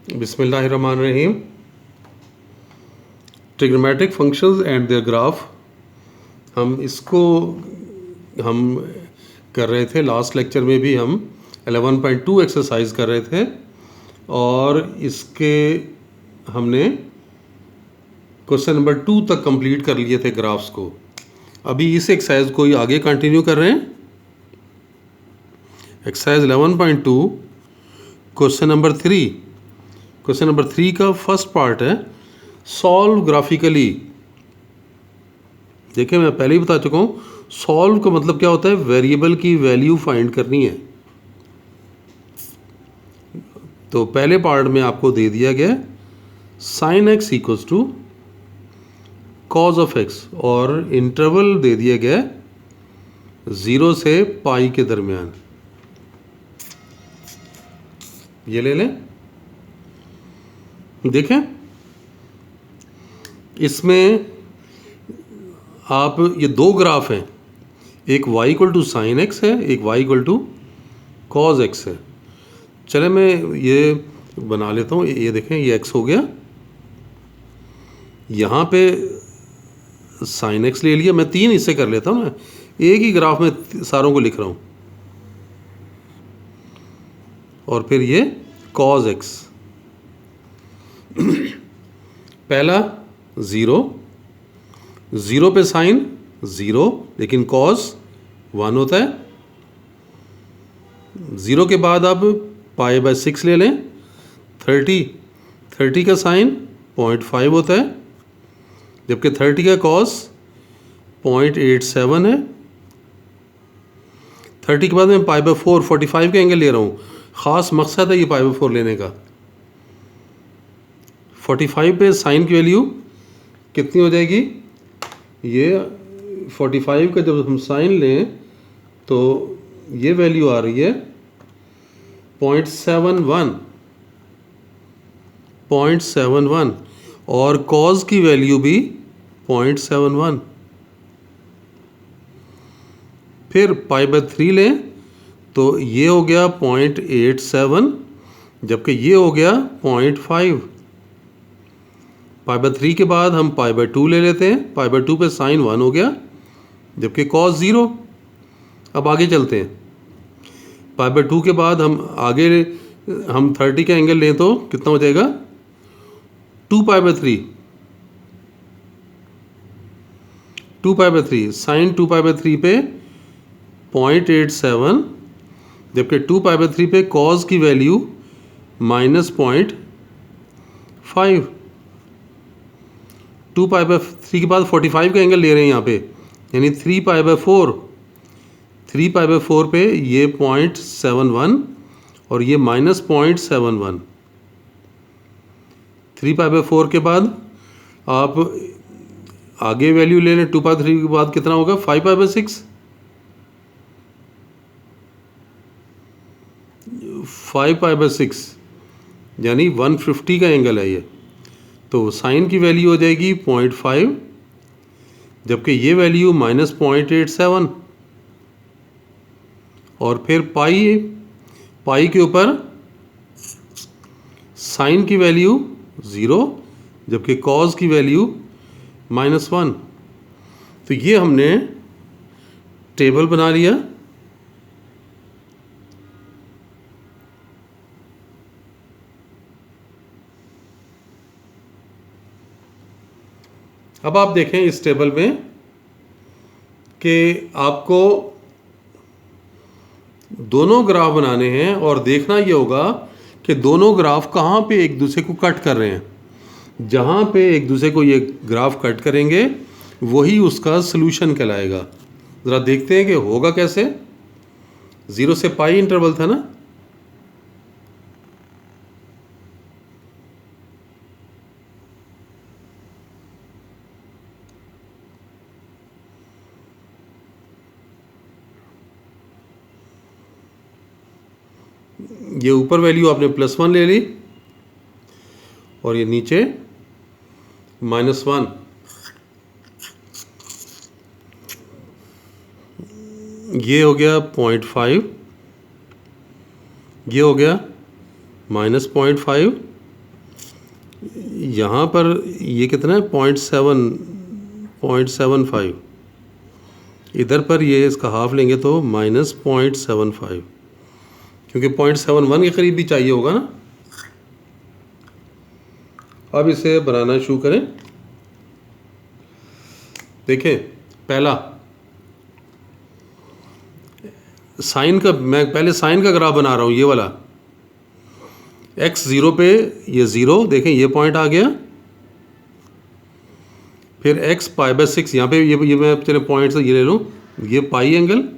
बिस्मिल्लाहिर्रहमानिर्रहीम। Trigonometric functions and their graph, हम कर रहे थे। लास्ट लेक्चर में भी हम 11.2 एक्सरसाइज कर रहे थे और इसके हमने क्वेश्चन नंबर 2 तक कंप्लीट कर लिए थे ग्राफ्स को। अभी इस एक्सरसाइज को ही आगे कंटिन्यू कर रहे हैं। Exercise 11.2 question number 3। Question number 3 का फर्स्ट पार्ट है सॉल्व ग्राफिकली। देखिए, मैं पहले ही बता चुका हूँ, सॉल्व का मतलब क्या होता है, वेरिएबल की वैल्यू फाइंड करनी है। तो पहले पार्ट में आपको दे दिया गया sine x equals to cos of x और इंटरवल दे दिया गया 0 से पाई के दरमियान। ये ले लें। देखें, इसमें आप ये दो ग्राफ हैं, एक y equal to sine x है, एक y equal to cos x है। चले मैं ये बना लेता हूँ। ये देखें, ये x हो गया, यहाँ पे साइन एक्स ले लिया। मैं 3 हिस्से कर लेता हूँ ना, एक ही ग्राफ में सारों को लिख रहा हूँ। और फिर ये कॉज एक्स, पहला 0, 0 पे साइन 0 लेकिन कॉज 1 होता है। 0 के बाद अब पाई बाय 6 ले लें। 30 का साइन 0.5 होता है, जबकि 30 का कॉज 0.87 है। 30 के बाद मैं पाई बाय 4 45 का एंगल ले रहा हूँ। ख़ास मकसद है ये पाई बाय 4 लेने का। 45 पे साइन की वैल्यू कितनी हो जाएगी, ये 45 का जब हम साइन लें तो ये वैल्यू आ रही है 0.71 और कॉज की वैल्यू भी 0.71। फिर पाई बाय 3 लें तो ये हो गया 0.87, जबकि ये हो गया 0.5। पाई बाय 3 के बाद हम पाई बाय 2 ले लेते हैं। पाई बाय 2 पे साइन 1 हो गया, जबकि कॉस 0। अब आगे चलते हैं। पाई बाय 2 के बाद हम 30 का एंगल लें तो कितना हो जाएगा, 2 pi by 3। 2 pi by 3 sine 2 pi by 3 पे 0.87, जबकि 2 पाई बाय 3 पे कॉस की वैल्यू -0.5। 2 पाई बाय 3 के बाद 45 का एंगल ले रहे हैं यहाँ पे, यानी 3 पाई बाय 4। 3 पाई बाय 4 पे ये 0.71 और ये -0.71। 3 पाई बाय 4 के बाद आप आगे वैल्यू ले लें। 2 पाई 3 के बाद कितना होगा, 5 पाई बाय 6। 5 पाई बाय 6 यानी 150 का एंगल है ये। तो साइन की वैल्यू हो जाएगी 0.5, जबकि ये वैल्यू -0.87। और फिर पाई के ऊपर साइन की वैल्यू 0, जबकि कॉस की वैल्यू -1। तो ये हमने टेबल बना लिया। अब आप देखें इस टेबल में कि आपको दोनों ग्राफ बनाने हैं और देखना ये होगा कि दोनों ग्राफ कहाँ पे एक दूसरे को कट कर रहे हैं। जहाँ पे एक दूसरे को ये ग्राफ कट करेंगे वही उसका सलूशन कहलाएगा। ज़रा देखते हैं कि होगा कैसे। 0 से पाई इंटरवल था ना, ये ऊपर वैल्यू आपने +1 ले ली और ये नीचे -1। ये हो गया 0.5, ये हो गया -0.5 यहाँ पर ये कितना है 0.75, इधर पर ये इसका हाफ लेंगे तो -0.75, क्योंकि 0.71 के करीब भी चाहिए होगा ना। अब इसे बनाना शुरू करें। देखें, पहला साइन का, मैं पहले साइन का ग्राफ बना रहा हूँ, ये वाला x 0 पे ये 0, देखें ये पॉइंट आ गया। फिर x π/6, यहाँ पे ये मैं चले पॉइंट से ये ले लूँ, ये पाई एंगल,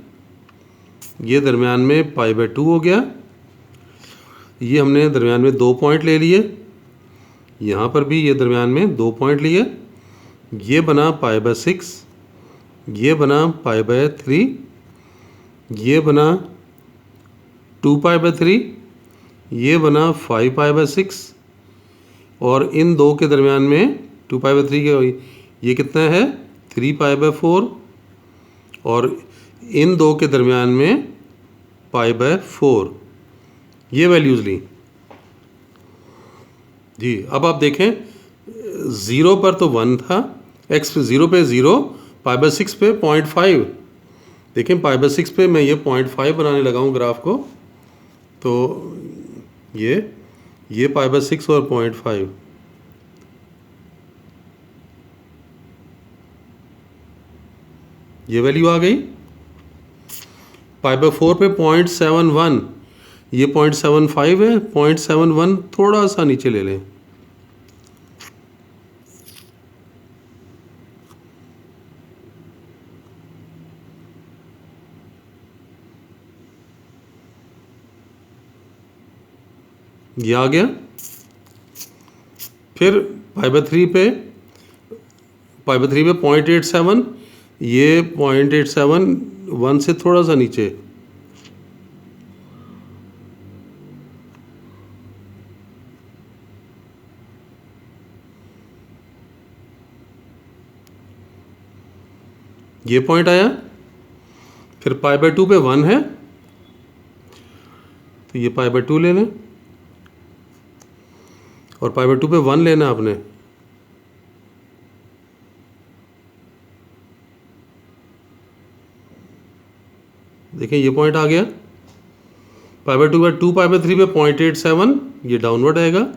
ये दरमियान में π/2 हो गया। ये हमने दरमियान में 2 पॉइंट ले लिए, यहाँ पर भी ये दरमियान में 2 पॉइंट लिए। ये बना π/6, ये बना π/3, ये बना 2π/3, ये बना 5π/6, और इन दो के दरमियान में 2π/3 के ये कितना है 3π/4, और इन दो के दरमियान में π/4, ये वैल्यूज़ ली जी। अब आप देखें 0 पर तो 1 था, x 0 पे 0, π/6 पे 0.5। देखें π/6 पे मैं ये 0.5 बनाने लगा हूँ ग्राफ को, तो ये π/6 और 0.5, ये वैल्यू आ गई। π/4 पे 0.71, ये 0.75 है, 0.71 थोड़ा सा नीचे ले लें, ये आ गया। फिर π/3 पे 0.87, ये 0.87 1 से थोड़ा सा नीचे, ये पॉइंट आया। फिर π/2 पे 1 है, तो ये π/2 ले लें, और π/2 पे 1 लेना आपने। देखें ये पॉइंट आ गया। π/2 पे 2π/3 पे 0.87, ये डाउनवर्ड आएगा,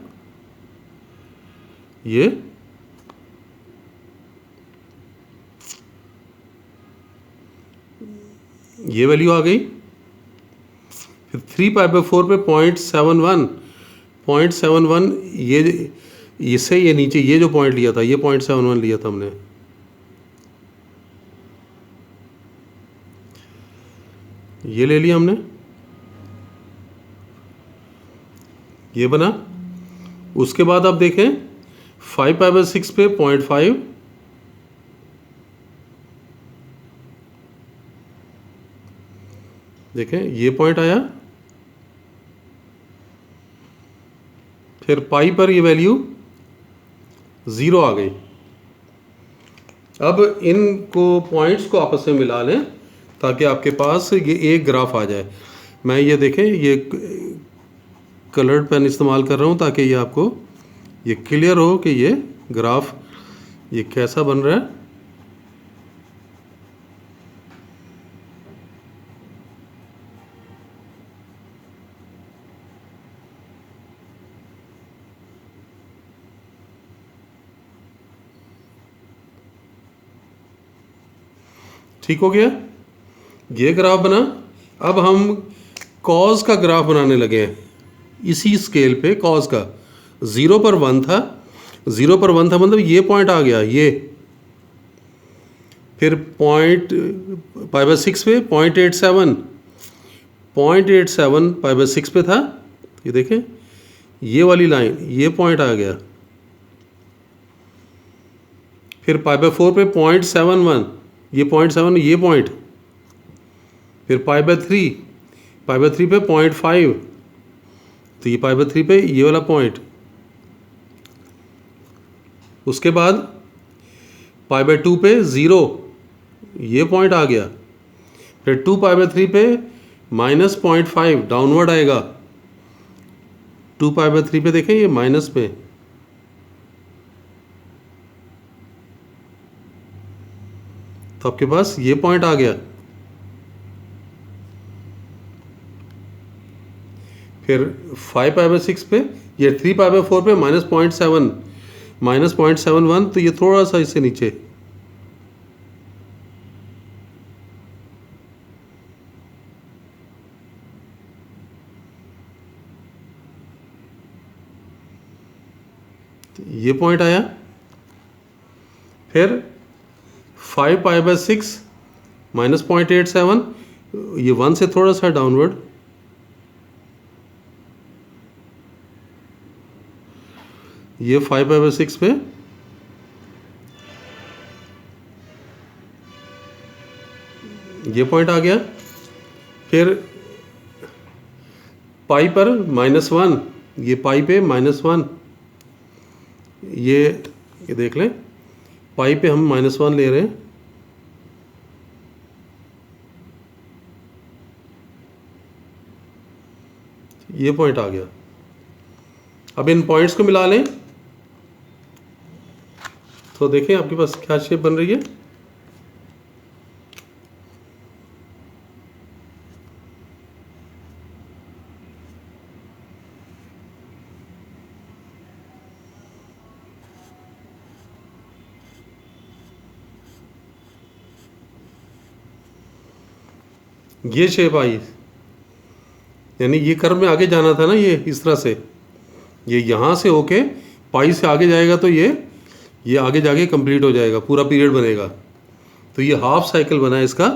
ये वैल्यू आ गई। फिर 3π/4 पे 0.71, ये इससे ये नीचे ये जो पॉइंट लिया था, ये 0.71 लिया था हमने, ये ले लिया हमने, ये बना। उसके बाद आप देखें 5π/6 पे 0.5, देखें ये पॉइंट आया। फिर पाई पर ये वैल्यू 0 आ गई। अब इनको पॉइंट्स को आपस में मिला लें ताकि आपके पास ये एक ग्राफ आ जाए। मैं ये देखें, ये कलर्ड पेन इस्तेमाल कर रहा हूँ ताकि ये आपको ये क्लियर हो कि ये ग्राफ ये कैसा बन रहा है। ठीक हो गया, ये ग्राफ बना। अब हम कॉज का ग्राफ बनाने लगे हैं इसी स्केल पे। कॉज का 0 पर 1 था, 0 पर 1 था मतलब ये पॉइंट आ गया ये। फिर π/6 पे 0.87, 0.87 π/6 पे था, ये देखें ये वाली लाइन, ये पॉइंट आ गया। फिर π/4 पे 0.71, ये 0.7 ये पॉइंट। फिर π/3 पे 0.5, तो ये π/3 पे ये वाला पॉइंट। उसके बाद π/2 पे 0, ये पॉइंट आ गया। फिर 2π/3 पे -0.5 डाउनवर्ड आएगा। 2π/3 पे देखें ये माइनस पे, तो आपके पास ये पॉइंट आ गया। फिर 5π/6 पे, ये 3π/4 पे -0.71, तो ये थोड़ा सा इससे नीचे। ये पॉइंट आया। फिर 5π/6 -0.87, ये 1 से थोड़ा सा डाउनवर्ड। ये 5π/6 पे ये पॉइंट आ गया। फिर पाई पर -1, ये पाई पे -1, ये देख लें, पाई पे हम -1 ले रहे हैं। ये पॉइंट आ गया। अब इन पॉइंट्स को मिला लें तो देखें आपके पास क्या शेप बन रही है। ये शेप आई, यानी ये कर्व में आगे जाना था ना, ये इस तरह से, ये यहाँ से होके पाई से आगे जाएगा तो ये आगे जाके कंप्लीट हो जाएगा, पूरा पीरियड बनेगा। तो ये हाफ साइकिल बना है इसका।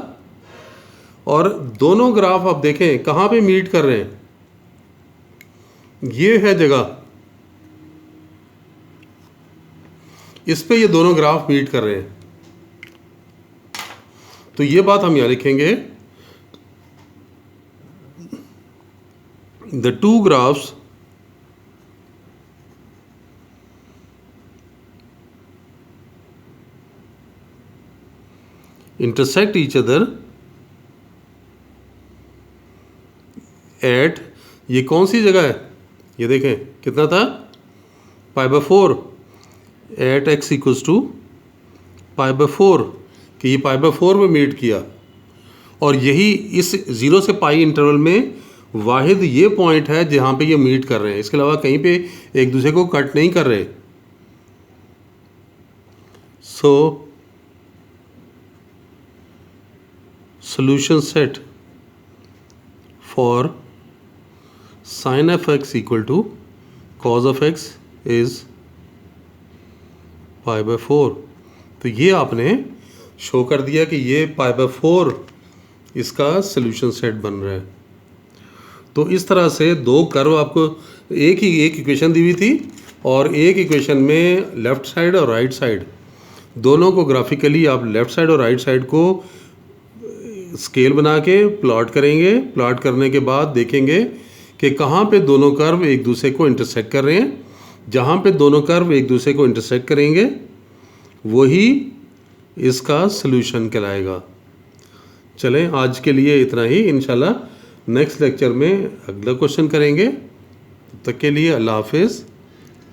और दोनों ग्राफ आप देखें कहाँ पे मीट कर रहे हैं, ये है जगह, इस पे ये दोनों ग्राफ मीट कर रहे हैं। तो ये बात हम यहाँ लिखेंगे, the two graphs intersect each other at, ये कौन सी जगह है, ये देखें कितना था, π/4 एट x इक्वल्स टू π/4, कि ये π/4 में मीट किया। और यही इस 0 से पाई इंटरवल में वाहिद ये पॉइंट है जहाँ पे ये मीट कर रहे हैं, इसके अलावा कहीं पे एक दूसरे को कट नहीं कर रहे। सो solution set for sin of x equal to cos of x is π/4। तो ये आपने शो कर दिया कि ये π/4 इसका सॉल्यूशन सेट बन रहा है। तो इस तरह से दो कर्व आपको एक इक्वेशन दी हुई थी और एक इक्वेशन में लेफ़्ट साइड और राइट साइड दोनों को ग्राफिकली आप लेफ़्ट साइड और राइट साइड को स्केल बना के प्लॉट करेंगे। प्लॉट करने के बाद देखेंगे कि कहाँ पे दोनों कर्व एक दूसरे को इंटरसेक्ट कर रहे हैं। जहाँ पे दोनों कर्व एक दूसरे को इंटरसेक्ट करेंगे वही इसका सॉल्यूशन कहलाएगा। चलें आज के लिए इतना ही, इंशाल्लाह नेक्स्ट लेक्चर में अगला क्वेश्चन करेंगे। तब तक के लिए अल्लाह हाफिज़।